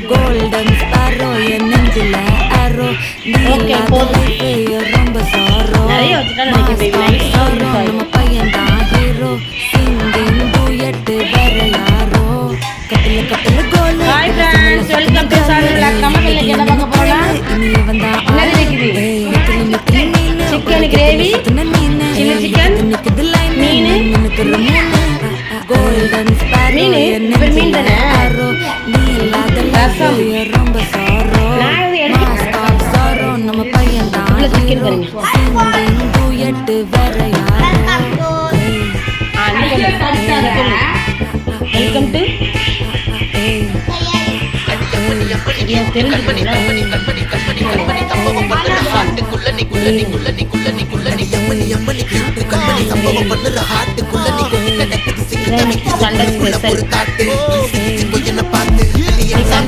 golden sparrow என் நெஞ்சில ஆரோ நீ ரொம்ப சாரோ நம்ம பையன் தான் ஹீரோ சிங்கிங் டூயட் வேற யாரோ கட்டில கட்டில கோல் ஹாய் फ्रेंड्स வெல்கம் டு சாரி வ்ளாக் நம்ம இன்னைக்கு என்ன பார்க்க போறோம் நீ வந்தா என்னது இருக்குது சிக்கன் கிரேவி சில்லி சிக்கன் மீன் கோல்டன் ஸ்பாரோ மீன் மீன் தானே நீ இல்லாத ரசம் ரொம்ப சாரோ நான் எடுத்து சாரோ நம்ம பையன் தான் இவ்வளவு சிக்கன் பாருங்க சிங்கிங் டூயட் வேற யாரோ வெல்கம் டு சண்டை ஸ்பெஷல்